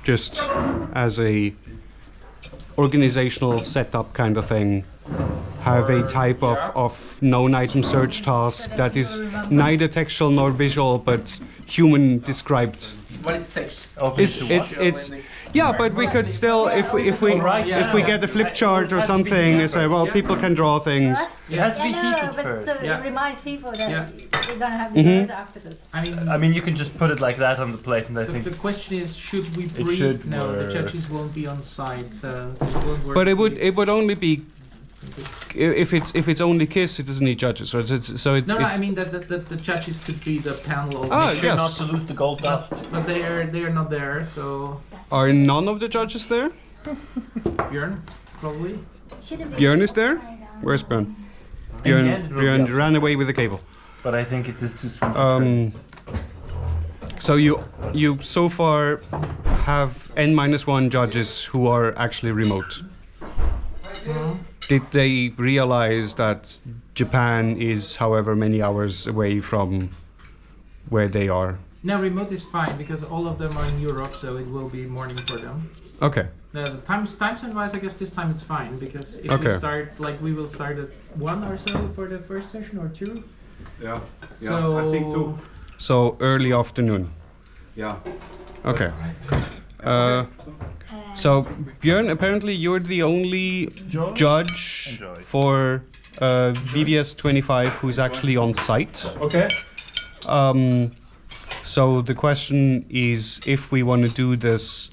just as a organizational setup kind of thing, have a type of known item search task that is neither textual nor visual, but human described. But it's text. It's yeah, but we could still, if we get a flip chart or something, and say, well, people can draw things. It has to be heated but first. so it reminds people that they're gonna have Mm-hmm. the birds after this. I mean, you can just put it like that on the plate, and I think The question is, should we it breed? should No, the work. judges won't be on site. It won't work. But it would only be if it's only KISS, it doesn't need judges, right? No, I mean that the judges could be the panel. Ah, sure yes. not to lose the gold dust. But they are not there, so Are none of the judges there? Björn probably. Shouldn't be Björn is there? upside down. Where's Björn? In the end, it will be Björn up. ran away with the cable. But I think it is too soon. So you so far have n-1 judges who are actually remote. Did they realize that Japan is however many hours away from where they are? No, remote is fine because all of them are in Europe, so it will be morning for them. Okay. The time zone wise, I guess this time it's fine because if Okay. we start we will start at 1 or so for the first session or 2. Yeah, So I think too. So early afternoon. Yeah. Okay. So Björn, apparently you're the only judge Enjoy. for VBS 25 who's actually on site. Okay. So the question is if we want to do this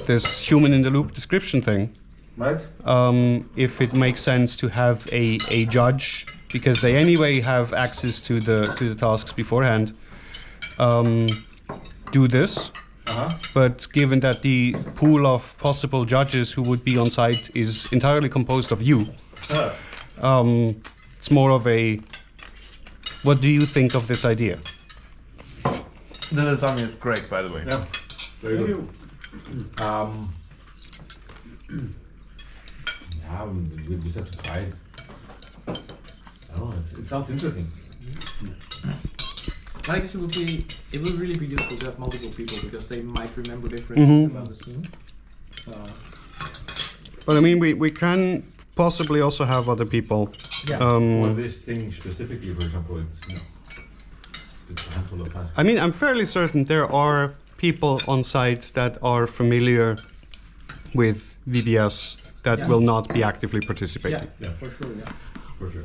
this human in the loop description thing, Right? if it makes sense to have a judge, because they anyway have access to the tasks beforehand, do this. But given that the pool of possible judges who would be on site is entirely composed of you, it's more of a, what do you think of this idea? The lasagna is great, by the way. Yeah. Very good. Yeah, we just have to try it. I don't know, it sounds interesting. But I guess it would really be useful to have multiple people because they might remember different things about the scene. But I mean, we can possibly also have other people. Yeah. For this thing specifically, for example, it's a handful of tasks. I mean, I'm fairly certain there are people on site that are familiar with VBS that Yeah. will not be actively participating. Yeah, for sure. Yeah. For sure.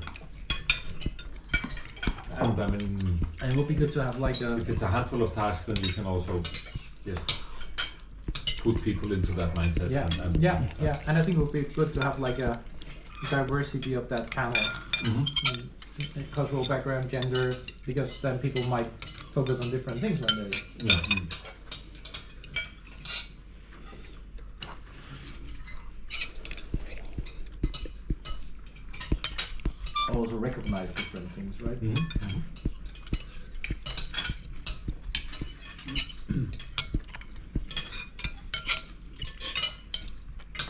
And I mean, And it would be good to have like a if it's a handful of tasks, then we can also just put people into that mindset. yeah. And I think it would be good to have like a diversity of that panel. Cultural background, gender, because then people might focus on different things when they. Yeah. Also recognize different things, right?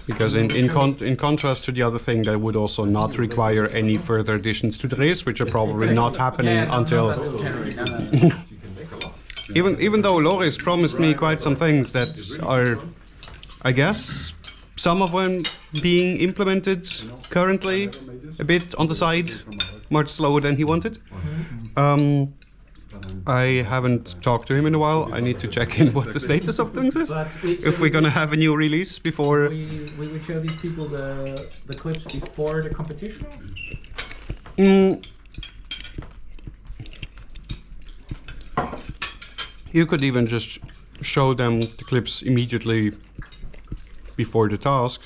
Because in contrast to the other thing, that would also not require any further additions to the race, which are probably not happening until. Until January. No. You can make a lot. Even though Loris promised me quite some things that are, I guess, some of them being implemented currently a bit on the side, much slower than he wanted. I haven't talked to him in a while. I need to check in what the status of things is. But If we're gonna have a new release before. we would show these people the clips before the competition. You could even just show them the clips immediately before the task,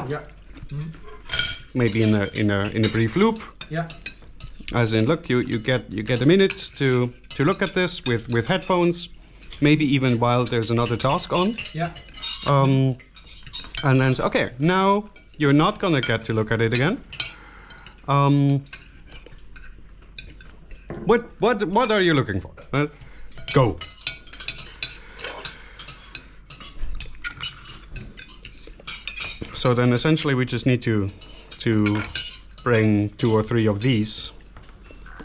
Yeah. maybe in a brief loop. Yeah. As in, look, you get a minute to look at this with headphones, maybe even while there's another task on. Yeah. And then say, okay, now you're not gonna get to look at it again. What are you looking for? Go. So then essentially we just need to bring 2 or 3 of these,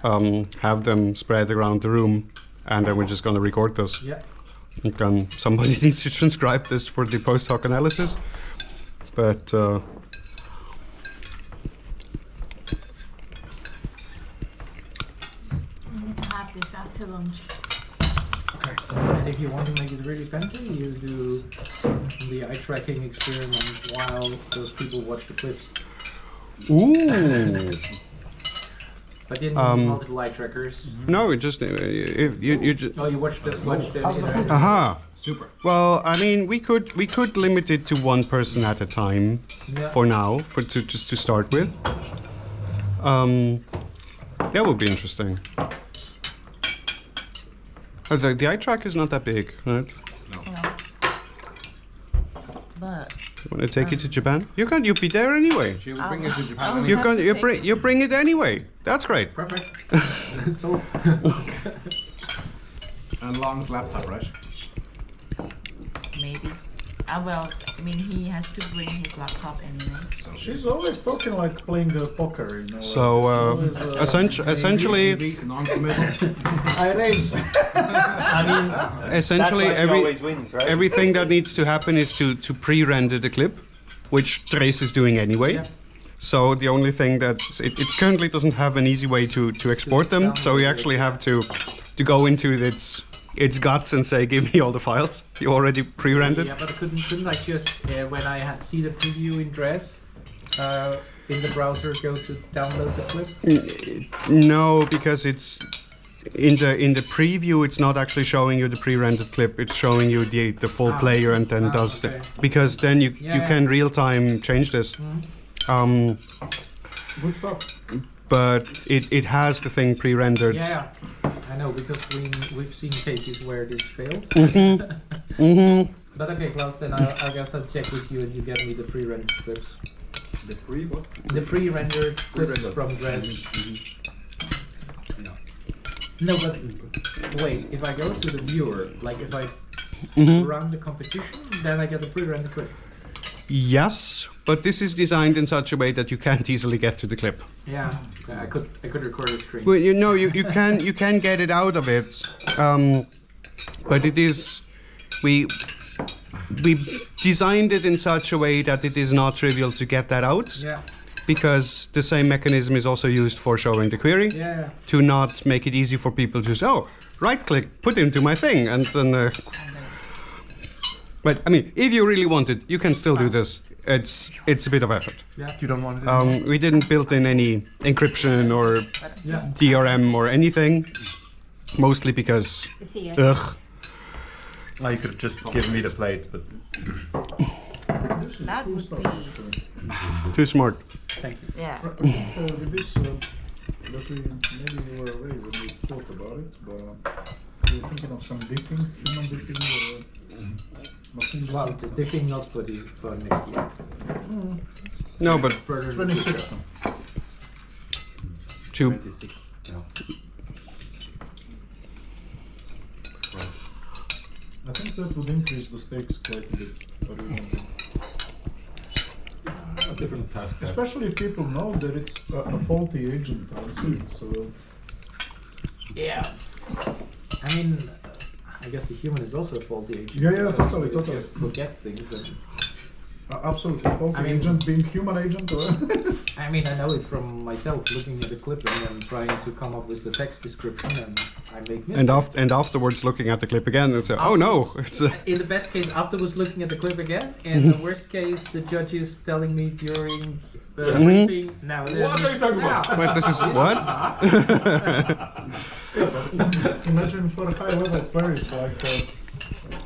have them spread around the room, and then we're just gonna record this. Yeah. Somebody needs to transcribe this for the post hoc analysis, but. We need to have this after lunch. And if you want to make it really fancy, you do the eye tracking experiment while those people watch the clips. Ooh. But then multiple eye trackers. No, it just if you just. Oh, you watch the Aha. Super. Well, I mean, we could limit it to one person at a time for now, just to start with. That would be interesting. The eye track is not that big, right? But You want to take it to Japan? You'll be there anyway. She will bring it to Japan. You bring it anyway. That's great. Perfect. So And Long's laptop, right? maybe. Well, I mean, he has to bring his laptop anyway. She's always talking like playing poker, you know. So essentially, Non-committal. I raise. I mean, essentially that's why she always wins, right? everything that needs to happen is to pre-render the clip, which Trace is doing anyway. Yeah. So the only thing that it currently doesn't have an easy way to export them. So we actually have to go into its guts and say, give me all the files you already pre-rendered. yeah, but couldn't I just when I see the preview in Dress in the browser go to download the clip? No, because it's in the preview. It's not actually showing you the pre-rendered clip. It's showing you the full player, and then does okay. because then you Yeah, can real time change this. Good stuff. But it has the thing pre-rendered. Yeah, I know because we've seen cases where this failed. But okay, Klaus, then I guess I'll check with you and you get me the pre-rendered clips. The pre what? The pre-rendered clips from Dress. No, but wait, if I go to the viewer, like if I run the competition, then I get the pre-rendered clip. Yes, but this is designed in such a way that you can't easily get to the clip. Yeah, I could record a screen. Well, you can get it out of it, but it is we designed it in such a way that it is not trivial to get that out. Yeah. Because the same mechanism is also used for showing the query Yeah. to not make it easy for people to say, right click, put into my thing, and then. But I mean, if you really want it, you can still do this. It's a bit of effort. Yeah. You don't want it? We didn't build in any encryption or Yeah. DRM or anything, mostly because See, ugh. Oh, you could have just given me the plate, but That would be, Too smart. Thank you. yeah. With this, that we maybe you were away when we talked about it, but we're thinking of some diffing, human diffing, machine Well, diffing. the diffing not for next year. No, but Further 26. to 26. Yeah. I think that would increase the stakes quite a bit for human diffing. A different task. Especially if people know that it's a faulty agent on scene, so Yeah. I mean, I guess the human is also a faulty agent. Yeah, yeah, because totally, we totally. Just forget things. And, absolutely faulty I mean- agent being human agent or I mean, I know it from myself looking at the clip and then trying to come up with the text description, and I make mistakes. and afterwards looking at the clip again and say, oh no, it's In the best case, afterwards looking at the clip again. In the worst case, the judge is telling me during the briefing. Now, What are you talking about? Wait, this is what? imagine for high level queries like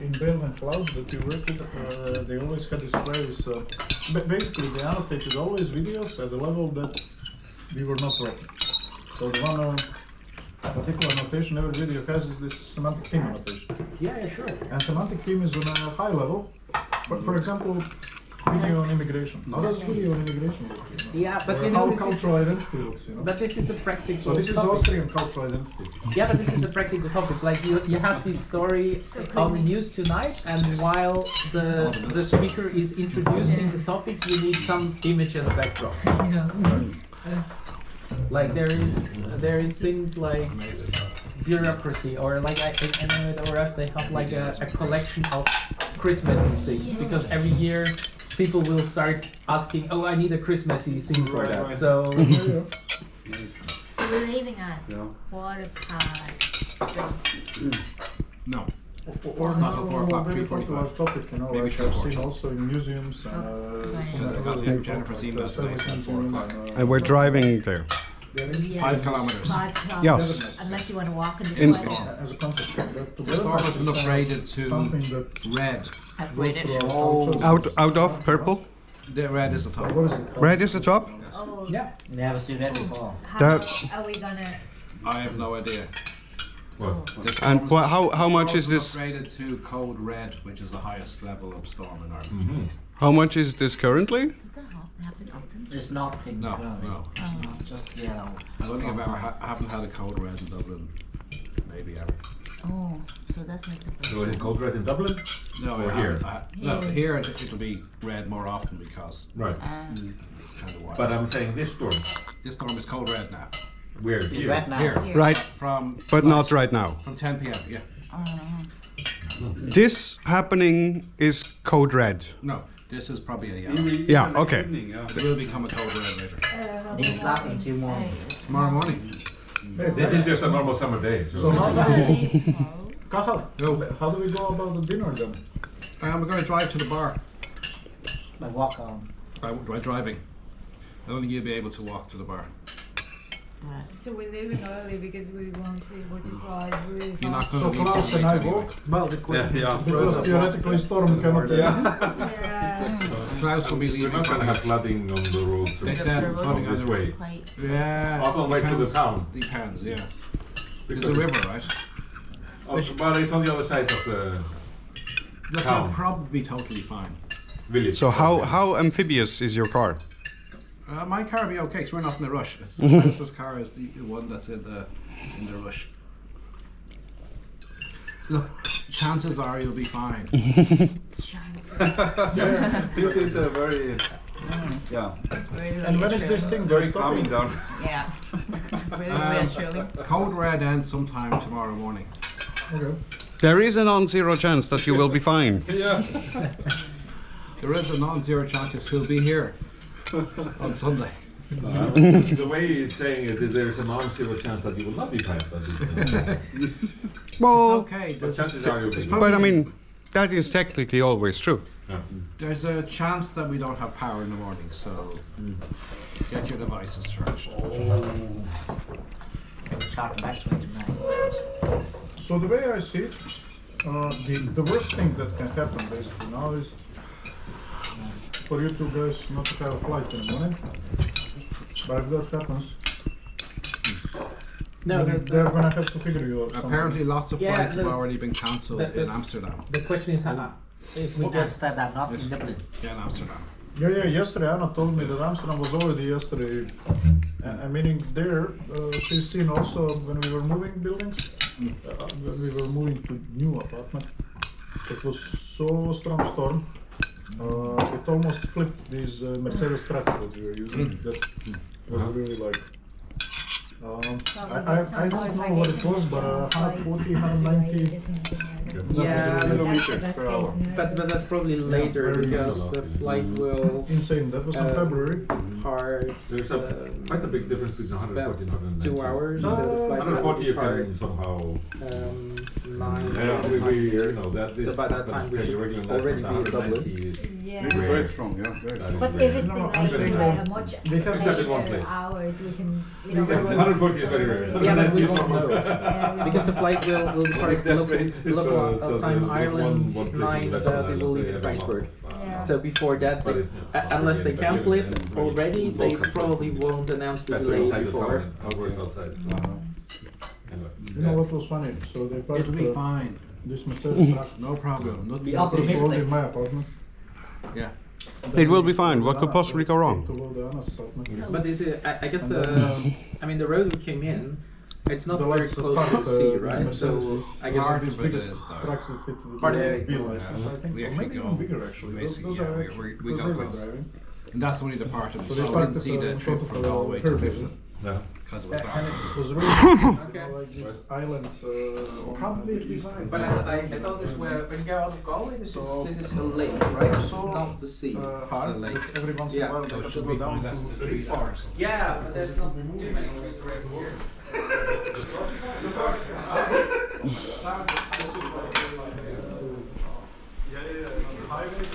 in Bale and Klaus that you work with, they always had these queries. Basically, they annotated always videos at the level that we were not working. So the one particular annotation every video has is this semantic theme annotation. Yeah, sure. And semantic theme is on a high level. For example, video on immigration. How does video on immigration work? Yeah, but Or you know, how this is, cultural identity looks, you know? but this is a practical So this is topic. Austrian cultural identity. Yeah, but this is a practical topic. Like you have this story on the news tonight, and while the speaker is introducing the topic, you need some image as a backdrop. Like there is things like bureaucracy, or like in the RF they have like a collection of Christmassy things, because every year people will start asking, oh, I need a Christmassy scene for that. So Yeah. So we're leaving at 3:15. No. Or It's not till 4 o'clock, very 3:45. popular topic, you know, Maybe like till I've 4. seen also in museums and Right. So I got Jennifer's email today, it's at 4 o'clock. And we're driving there. Yeah. 5 kilometers. 5 kilometers. Yes. Unless you want to walk in the In square. As a concept, but The storm has been upgraded to something that red. goes Upgraded. through our cultures. Out of purple. The red is the top. What is it called? Red is the top. Oh, yeah. Never seen that before. how That- are we gonna? I have no idea. Well, The And storm how much has is been this? upgraded to code red, which is the highest level of storm in Ireland. mhm. How much is this currently? Does that happen often? It's not pink. No, no. It's not just yellow. I don't think I've ever haven't had a code red in Dublin. Maybe ever. Oh, so that's like the So is it code red in Dublin? No, Or I here? haven't. No, here it'll be red more often because Right. it's kind of wild. But I'm saying this storm. This storm is code red now. Where? It's Here. red now. Here, Right, from but not right now. from 10 p.m. Yeah. This happening is code red. No, this is probably a yellow. Yeah. Okay. It will become a code red later. It's not until morning. Tomorrow morning. Hey, This is just a normal summer day. So So how this is- Cathal, how do we go about the dinner then? We're going to drive to the bar. By walk on. By driving. I don't think you'll be able to walk to the bar. So we're leaving early because we won't be able to drive really You're not fast. going So to leave Klaus till and late I anyway. walk, Well, the question because theoretically storm cannot Yeah. Klaus will be We're leaving. not going to have flooding on the roads They said flooding on this the way. quite. Yeah. Up on way to the depends. town. Depends, yeah. There's Because a river, right? But it's on the other side of the Look, Town. you'll probably be totally fine. village. So how amphibious is your car? My car will be okay, because we're not in a rush. It's Klaus's car is the one that's in the rush. Look, chances are you'll be fine. Chances. This is a very, yeah, Very And when is this thing very going calming stopping? down. Yeah. Very reassuring. Code red ends sometime tomorrow morning. Okay. There is a non-zero chance that you will be fine. Yeah. There is a non-zero chance you'll still be here on Sunday. The way he's saying it, there's a non-zero chance that you will not be fine. It's Well, okay. But chances are you'll be fine. but I mean, that is technically always true. Yeah. There's a chance that we don't have power in the morning, so get your devices charged. Charge battery tonight. So the way I see it, the worst thing that can happen basically now is for you two guys not to have a flight in the morning. But if that happens, No, then they're gonna have to figure you out. somehow. Apparently, lots of Yeah, flights have the- already been cancelled the- in Amsterdam. the question is if we get Amsterdam, not in Dublin. Yeah, in Amsterdam. Yeah, yesterday Anna told me that Amsterdam was already yesterday. Meaning there, she's seen also when we were moving buildings, when we were moving to new apartment. It was so strong storm. It almost flipped these Mercedes trucks that we were using. That was really like. I don't know what it was, but 140, 190. Yeah, Kilometers per hour. but that's probably later very because easy. the flight will Insane. That was in February. part There's quite a big difference between 140 and 190. 2 hours. So the flight 140 you will part can somehow. 9. You know that this So by that time we happens should fairly regularly, already but be in Dublin. 190 is Yeah. Very strong, yeah, very that strong. is But very- if it's No, I'm delayed saying by a much they have except in one less place. hours, we can, you You can- know. 140 is very rare. Yeah, but we won't know. Yeah, we Because the won't. flight will depart local So time there's Ireland one place in 9, the but it Western will Islands, leave they in have a lot Frankfurt. of, Yeah. So before that, But they, it's unless they not cancel it really already, they local probably flight. won't announce the Better delay outside the before. town and outwards outside. Anyway, You know what was funny? So they parked It'll be fine. this Mercedes truck. No problem. Not Be This was optimistic. already in my apartment. Yeah. It will be fine. What could possibly go wrong? To load the Anna's apartment. But this is, I guess And the, then, I mean, the road we came in, it's not the very lights close apart, to the sea, these right? So Mercedes. I guess Part these of it biggest is, though. trucks that fit the Part of it. B license, I think. We Or actually maybe go even bigger actually. basically, Those yeah, are we because go they were close. driving. And that's only the part of it. So So they we parked didn't see it, the in trip front of from the Galway to curb, Clifton. No. because it was dark. And it was really you Okay. know, like these islands. On Probably the it'd be east. fine. But I thought this where when you go out of Galway, this So- is a lake, right? This is So, not the sea. Hard, It's a lake. but every once in Yeah. a while So they it have to should go be down fine. to That's the the tree far. there. Yeah, but there's not too many trees right here. Yeah, on the highway.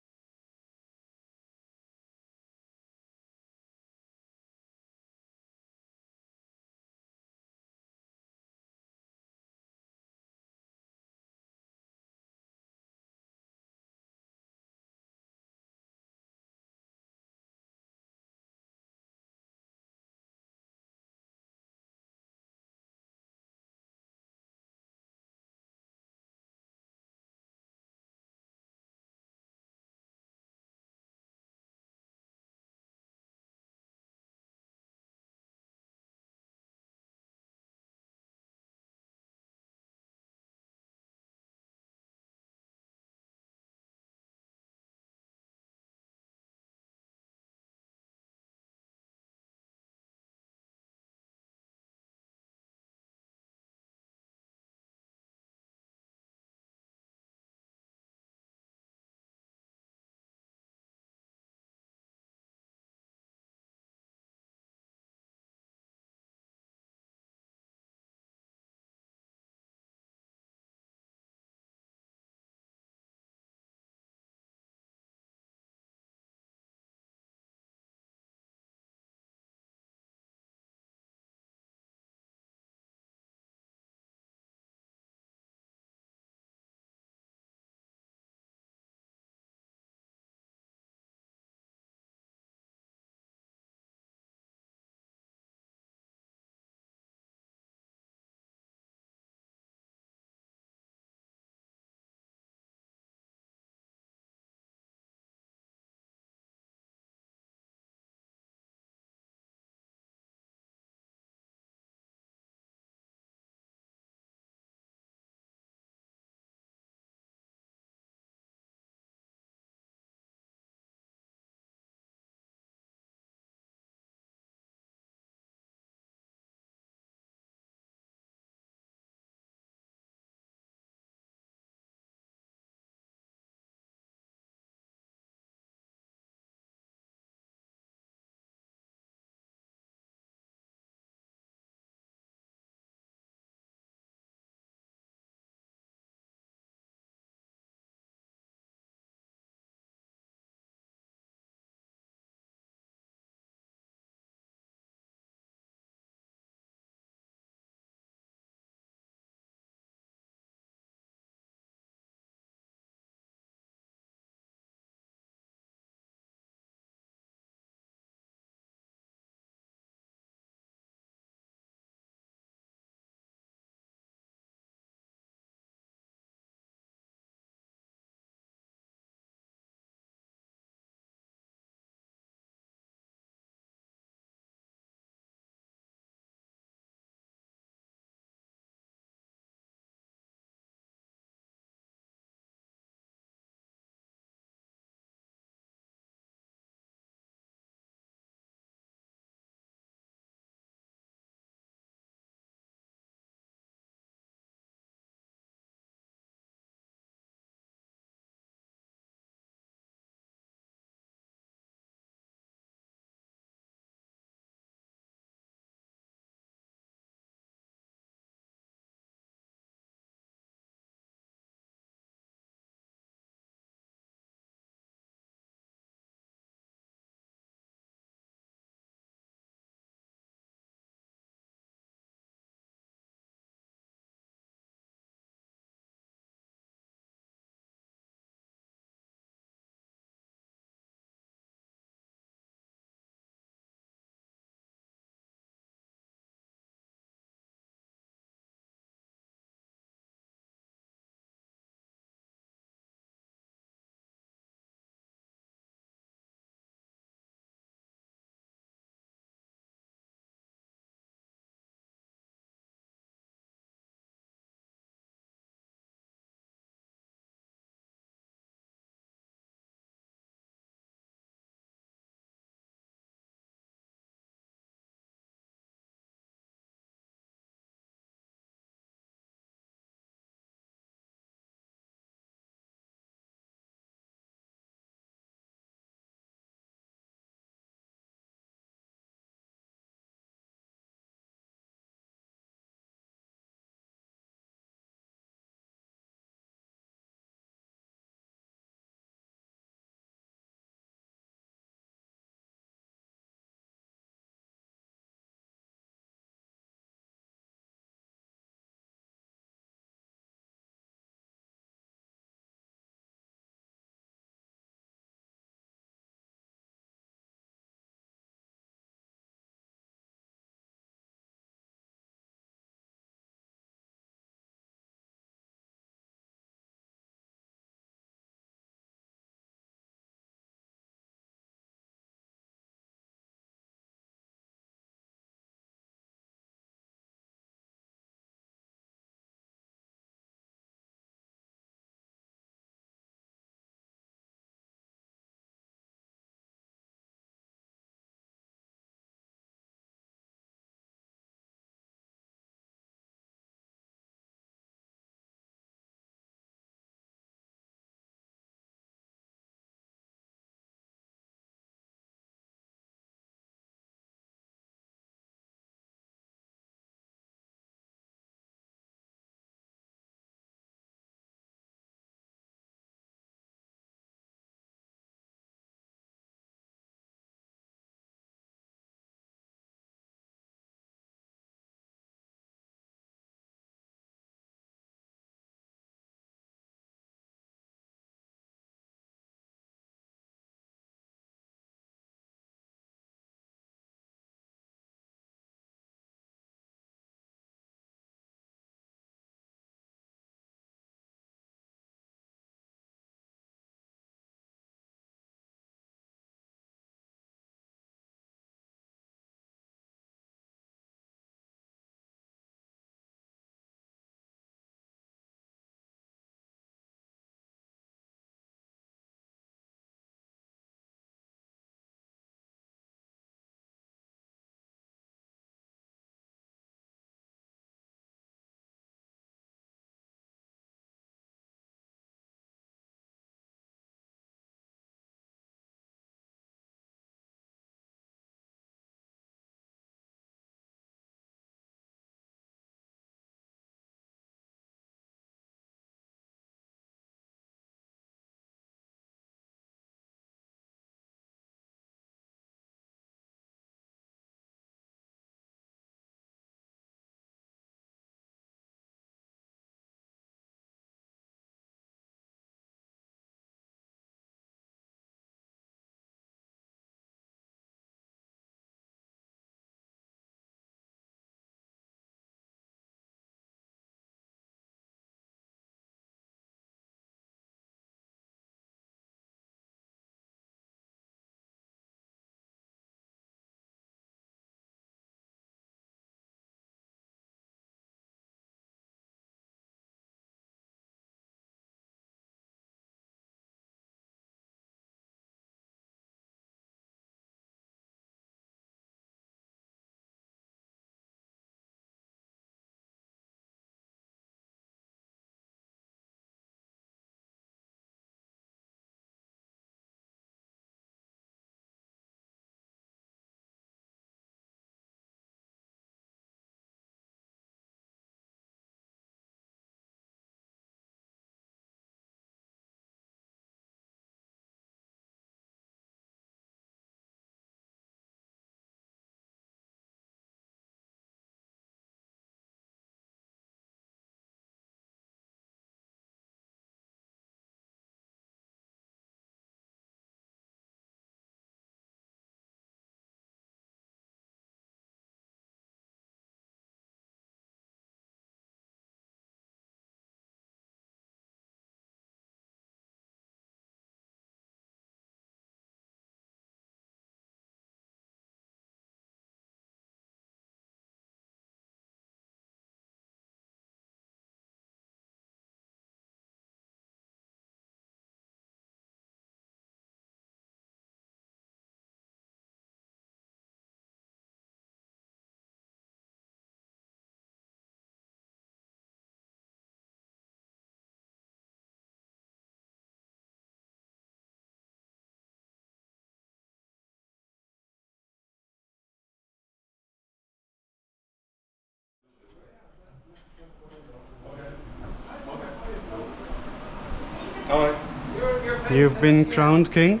You've been crowned king.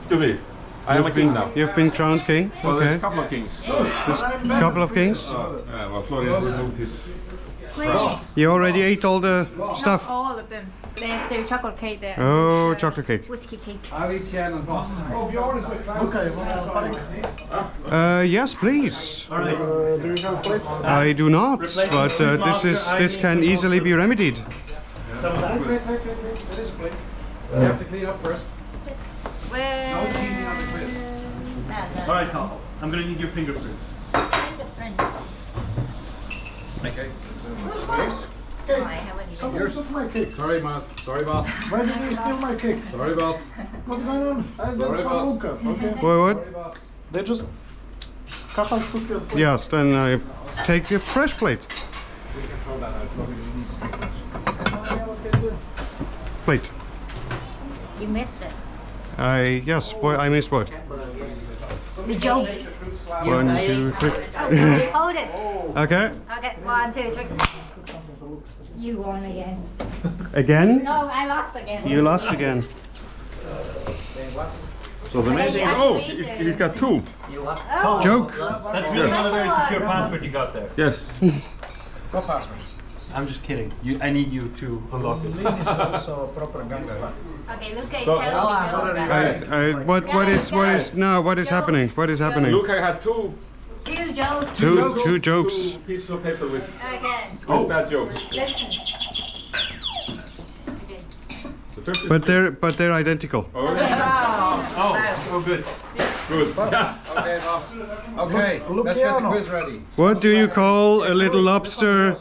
To be. I am a king now. You've been crowned king. Well, there's Okay. a couple of kings. There's a couple of kings. Well, Florian removed his. You already ate all the stuff. All of them. There's the chocolate cake there. Oh, chocolate cake. Whiskey cake. I'll eat Jen and Boss. Oh, Bjorn is with Klaus. Okay, Yes, please. do you have a plate? I do not, but this can easily be remedied. Wait. It is a plate. You have to clean up first. Where? No cheating on the quiz. All right, Carl. I'm gonna need your fingerprint. Okay. Someone took my cake. Sorry, man. Sorry, boss. Why did you steal my cake? Sorry, boss. What's going on? That's Sorry, for boss. Luca, okay? What? They just... Kafa took your plate. Yes, then I take a fresh plate. We can throw that out. Probably needs to be Plate. You missed it. Yes, I missed what? The jokes. 1, 2, 3. Oh, sorry, hold it. Okay. Okay, 1, 2, 3. You won again. Again? No, I lost again. You lost again. So the main Okay, thing you is, have to oh, read he's, it. he's got two. Oh, Joke. That's really not a very secure password you got there. Yes. What password? I'm just kidding. I need you to unlock it. Lynn is also a proper gangster. Okay, Luca is So- telling jokes. What is happening? What is happening? Luca had two Two jokes. Two jokes. pieces of paper with Okay, bad jokes. listen. The first is But they're identical. Oh, Okay. Oh, good. good. Yeah. Okay, boss. Okay, let's get the quiz ready. What do you call a little lobster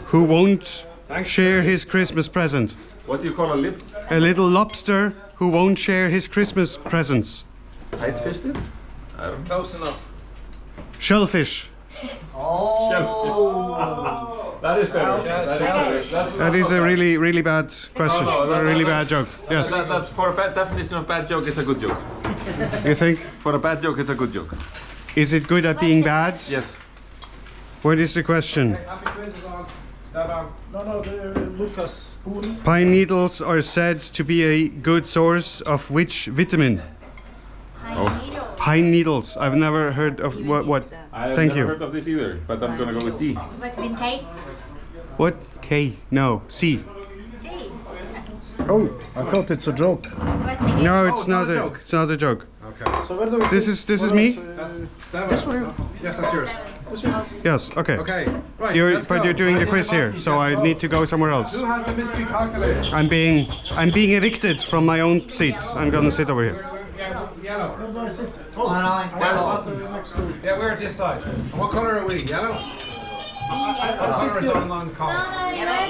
who won't share his Christmas present? What do you call a lip? A little lobster who won't share his Christmas presents. Tight-fisted? Close enough. Shellfish. That is better. That is a really, really bad question. A really bad joke. Yes. That's for a bad definition of bad joke. It's a good joke. You think? For a bad joke, it's a good joke. Is it good at being bad? Yes. What is the question? Happy quiz is on. Stab out. No, Lucas spoon. Pine needles are said to be a good source of which vitamin? Pine needles. I've never heard of what. I have Thank never you. heard of this either, but I'm gonna go with D. What's been cake? What? K? No. C. C. Oh, I thought it's a joke. What's the No, it's it's not not a a. joke. It's not a joke. Okay. So where do we This sit? is What me? else, Stab This out. one. Yes, that's yours. Yes. Okay. Okay, right. let's But go. you're doing the quiz here, so I need to go somewhere else. Who has the mystery calculator? I'm being evicted from my own seat. I'm gonna sit over here. Yellow. Where do I sit? Oh, I Yellow. next to. Yeah, we're at this side. And what colour are we? Yellow? What colour is on non-color?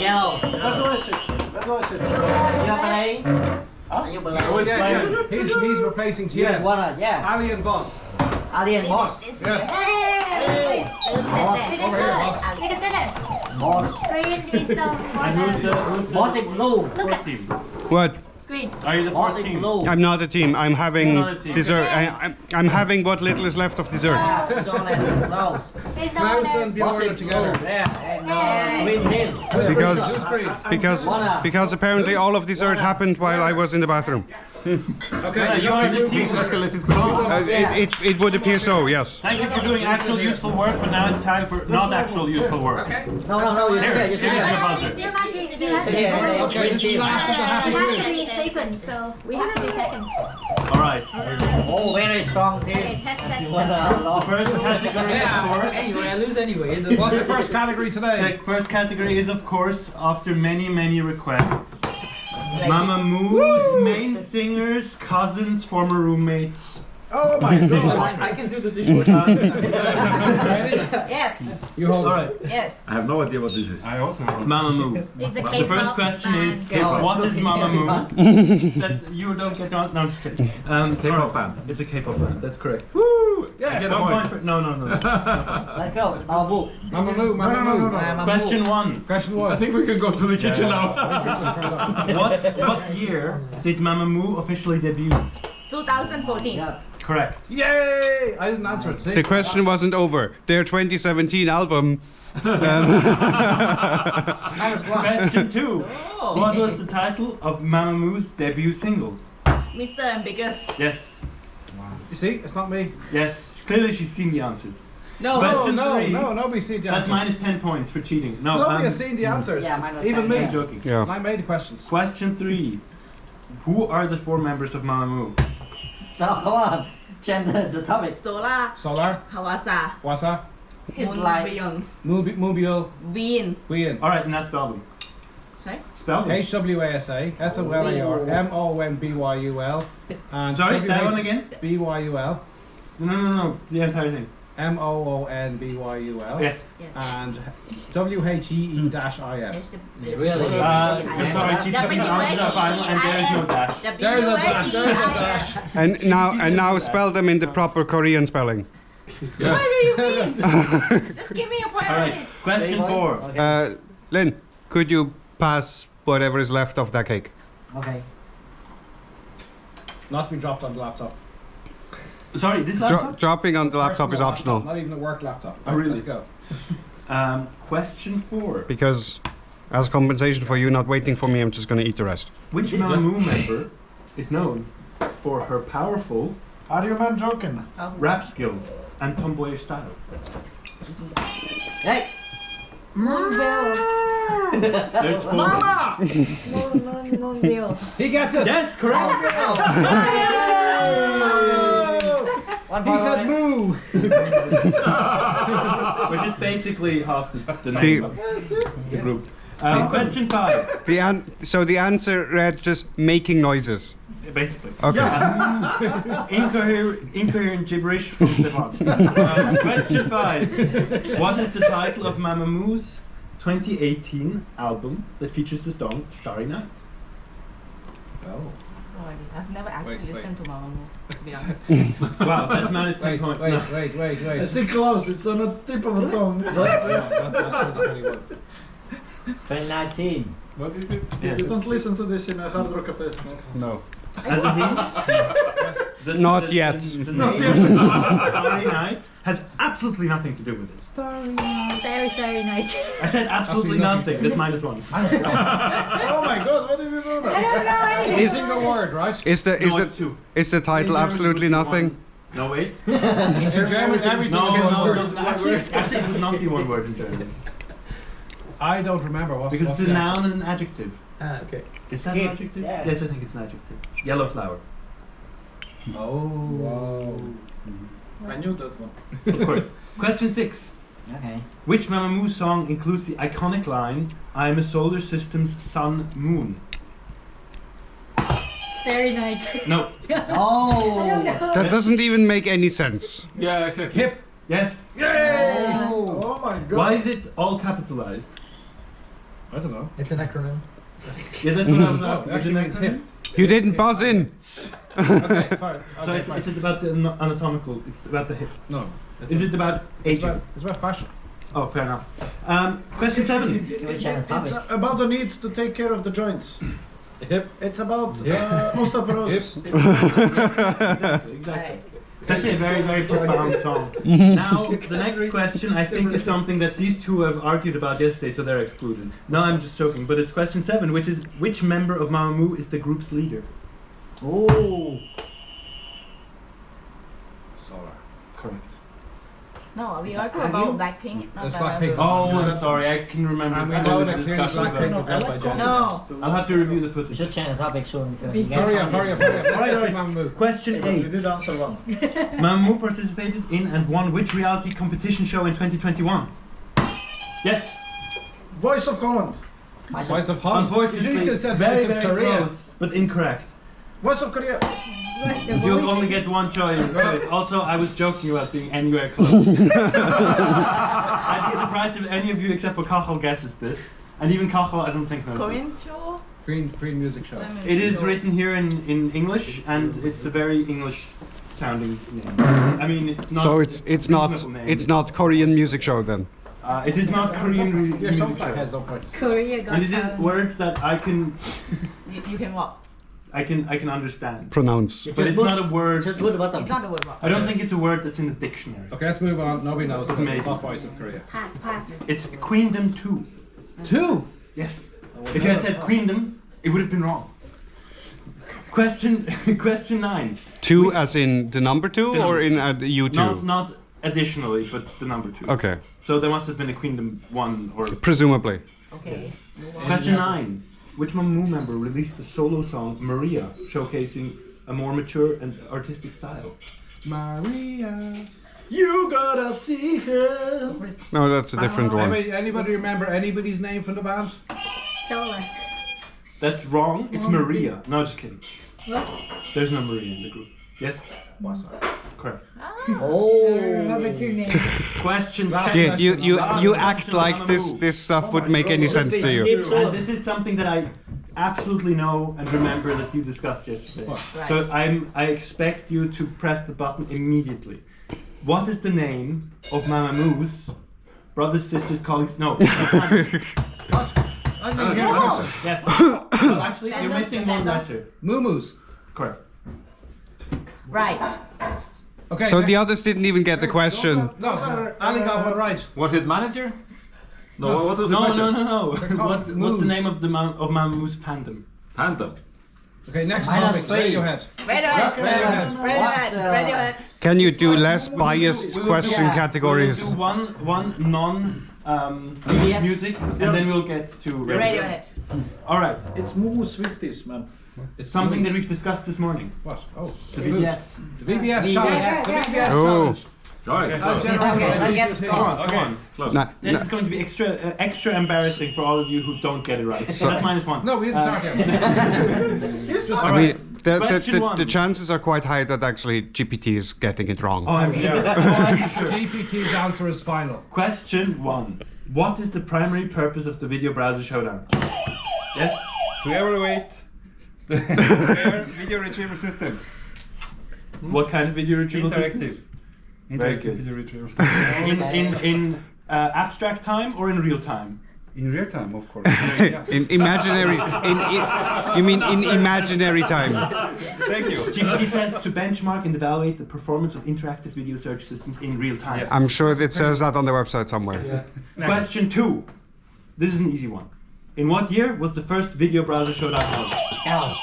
Yellow. Where do I sit? Where do I sit? You're playing? Are you playing? Yeah, yes. He's replacing You Tien. wanna, yeah. Ali and Boss. Ali and Boss. Yes. Hey! Over here, Boss. You can sit there. Boss. Green is the water. Boss is blue. Look at What? green. Are you the Boss fourth is team? blue. I'm not a team. I'm having You're not a team. dessert. I'm having what little is left of dessert. It's on and Klaus. It's the Klaus and others. Boss Bjorn is are together. blue. Yeah, and green team. Because because apparently all of dessert happened while I was in the bathroom. Okay, You are the team. Escalated quickly. It would appear so. Yes. Thank you for doing actual useful work, but now it's time for not actual useful work. No, you sit there, you sit Here's there. your buzzer. Yeah, Okay, this is the last of the happy It has quiz. to be sequence, so we have to be second. All right. Oh, very strong Okay, team. test, You test, want test. to First category, of course. Anyway, I lose anyway. What's the first category today? The first category is, of course, after many requests, Mama Moo's main singers, cousins, former roommates. Oh my god! I can do the dishwasher. Yes, You hold All it. right, yes. I have no idea what this is. I also Mama Moo. It's a The K-pop first question is, band. what is Mama Moo? That you don't get on. No, I'm just kidding. K-pop band. It's a K-pop band. That's correct. Woo! Yes. Get a One point. point for, no. Let's go. Our book. Mama Moo, Mama Moo. Question one. Question I one. think we can go to the kitchen now. What year did Mama Moo officially debut? 2014. Correct. Yay! I didn't answer it. See? The question wasn't over. Their 2017 album. Question 2. What was the title of Mamamoo's debut single? Mr. Ambiguous. Yes. You see, it's not me. Yes. Clearly she's seen the answers. No. Question no, 3. nobody's seen the That's answers. minus 10 points for cheating. No, Nobody has seen the answers. Yeah, minus Even 10, me. yeah. I'm joking. Yeah. And I made the questions. Question 3. Who are the 4 members of Mamamoo? So come on, change the topic. Solar. Solar, Hawasa. Wasa, It's like beyond. Moonbiol, Wien. Wien. Alright, and that's spell them. Sorry? Spell them. HWASA, SOLAR, MONBYUL, and Sorry, that one again? BYUL, No. The entire thing. MOONBYUL, Yes. and WHEE-IM. Really? I'm sorry, cheat the answers are final and there is no dash. There's a dash, there's a dash. And now spell them in the proper Korean spelling. What do you mean? Just give me a point. Alright, question 4. Lynn, could you pass whatever is left of that cake? Okay. Not to be dropped on the laptop. Sorry, this laptop? Dropping on the laptop is Personal optional. Not even a work laptop. Oh, really? Let's go. Question 4. Because as compensation for you not waiting for me, I'm just going to eat the rest. Which Mamamoo member is known for her powerful Are you man joking? rap skills and tomboyish style? Hey! Moonbill. There's 4. Moonbill. He gets it! Yes, correct! He said moo! Which is basically half the name of the group. Question 5. So the answer read just making noises. Basically. Okay. Incoherent gibberish from Stefan. Question 5. What is the title of Mamamoo's 2018 album that features the song Starry Night? Oh. I've never actually Wait. listened to Mamamoo, to be honest. Wow, that's minus 10 points. No. Wait. It's close, it's on the tip of the tongue. That's 2021. 2019. What is it? Yes. You don't listen to this in a hard rock cafe. No. As a hint, Not yet. The name Starry Night has absolutely nothing to do with it. Starry night. I said absolutely nothing. That's minus 1. Oh my god, what did you do I now? don't know anything. Is single word, right? Is the No, it's 2. title absolutely nothing? No, wait. In German, everything No, is one word. actually, it would not be one word in German. I don't remember what's Because what's it's a the noun answer. and an adjective. Okay. Is that an Skip. adjective? Yeah. Yes, I think it's an adjective. Yellow flower. Oh. Wow. I knew that one. Of course. Question 6. Okay. Which Mamamoo song includes the iconic line, I am a solar system's sun moon? Starry night. No. Oh! I don't know. That doesn't even make any sense. Yeah, exactly. Hip. Yes. Oh my god. Why is it all capitalized? I don't know. It's an acronym. Yeah, that's what I was Oh, asking. it Is actually it means an hip. acronym? You didn't buzz in. Okay, fine. So Okay, it's fine. about the anatomical, it's about the hip. No. Is it about It's aging? about fashion. Oh, fair enough. Question 7. Which It's topic? about the need to take care of the joints. Hip. It's about osteoporosis. Exactly. It's actually a very, very profound song. Now, the next question I think is something that these two have argued about yesterday, so they're excluded. No, I'm just joking. But it's question 7, which is which member of Mamamoo is the group's leader? Oh! Solar. Correct. No, we Is argue that about you? Blackpink. Not It's Mamamoo. Blackpink. Oh, I'm sorry, I can remember. And we I know the that clearly discussion, but Blackpink is led by Jen. No. I'll have to review the We footage. should change the topic soon. Because you Hurry guys up, don't hurry up, listen. hurry up. Alright, Let's alright. get to Mamamoo. Question But we 8. did answer one. Mamamoo participated in and won which reality competition show in 2021? Yes. Voice of Holland. Voice of Holland. Unfortunately, You should have said very, Voice of very Korea. close, but incorrect. Voice of Korea. The You'll voice. only get one choice. Also, I was joking about being anywhere close. I'd be surprised if any of you except for Kachel guesses this. And even Kachel, I don't think knows Korean this. show? Green music show. It is written here in English, and it's a very English sounding name. I mean, it's not. So it's reasonable name. not Korean music show then. It is not Korean Yeah, music some show. heads up. Korea got And it is talent. words that I can. You can what? I can understand. Pronounce. But it's not a word. Just put the button. It's not a word. I don't think it's a word that's in the dictionary. Okay, let's move on. Nobody knows. It's Amazing. not Voice of Korea. Pass, pass. It's Queendom 2. 2. Yes. If you had said Queendom, it would have been wrong. Question 9. 2 as in the number 2 The or number. in U2? Not additionally, but the number 2. Okay, So there must have been a Queendom 1 or. presumably. Okay. Question 9. Which Mamamoo member released the solo song Maria, showcasing a more mature and artistic style? Maria, you gotta see her. No, that's a different one. Anybody remember anybody's name from the band? Solar. That's wrong. It's Maria. No, just kidding. What? There's no Maria in the group. Yes? Correct. Oh. Remember 2 names. Question 10. Yeah, you Last act question, like Mamamoo. this stuff would make any sense to you. And this is something that I absolutely know and remember that you discussed yesterday. Right. So I expect you to press the button immediately. What is the name of Mamamoo's brothers, sisters, colleagues? No. I didn't hear the question. Yes. Well, actually, you're Fandom, missing the one fandom. letter. Moo-moos. Correct. Right. Okay. So the others didn't even get the question. No, Ali got one right. Was it manager? No, No. what was the No, question? no. They're called What's the moos. name of Mamamoo's fandom? Phantom. Okay, next Minus topic. 3. Radiohead. Radiohead. Can you do less biased question categories? We'll do one non BBS? music, and then we'll get to Radiohead. All right. It's Moo Swifties, man. It's something that we've discussed this morning. What? Oh, The VBS. the VBS challenge. The VBS Oh. challenge. Right. As general Okay, manager, I'll get you it. can Come say- on, come on. Close. Nah, This nah. is going to be extra embarrassing for all of you who don't get it right. So that's -1. No, we didn't start yet. All I right. mean, Question one. the chances are quite high that actually GPT is getting it wrong. Oh, I'm sure. GPT's answer is final. Question 1. What is the primary purpose of the video browser showdown? Yes? To evaluate the video retrieval systems. What kind of video retrieval system? Interactive. Very Interactive good. video retrieval systems. In abstract time or in real time? In real time, of course. Yeah. In imaginary, you mean in imaginary time? Thank you. GPT says to benchmark and evaluate the performance of interactive video search systems in real time. Yes. I'm sure it says that on the website somewhere. Question 2. This is an easy one. In what year was the first video browser showdown held? Ow.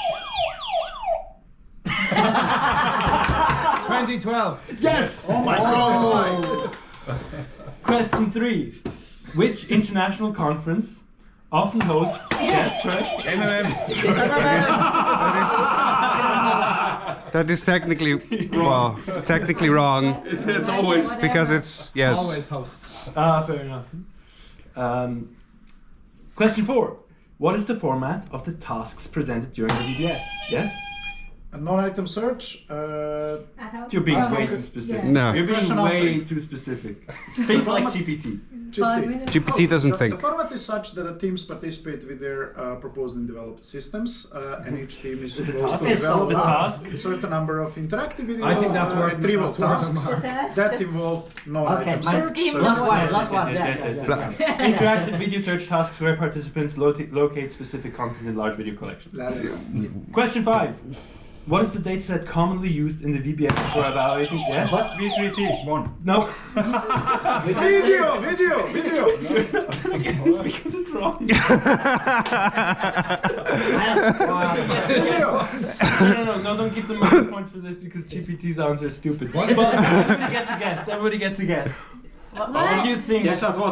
2012. Yes! Oh my god! Question 3. Which international conference often hosts... Yes, correct? That is technically, well, technically wrong It's always because it's yes. Always hosts. Fair enough. Question 4. What is the format of the tasks presented during the VBS? Yes? A non-item search. You're being Oh, way okay. too specific. Yeah. No. You're being Question way answer. too specific. Think like GPT. GPT doesn't The think. format is such that the teams participate with their proposed and developed systems, and each team is supposed to task? develop The task? a certain number of interactive video I think that's word- retrieval that's word tasks mark. that involve non-item Okay, my search. scheme so- Last one, Yes, last one. yes, Yeah, yes, yeah, yes, yeah. yes. Interactive video search tasks where participants locate specific content in large video collections. Question 5. What is the dataset commonly used in the VBS for evaluating? Yes? V3C, 1. No. Video! Because it's wrong. No, don't give them minus points for this because GPT's answer is stupid. But everybody gets a guess. Everybody gets a guess. What do you think? Guess at what?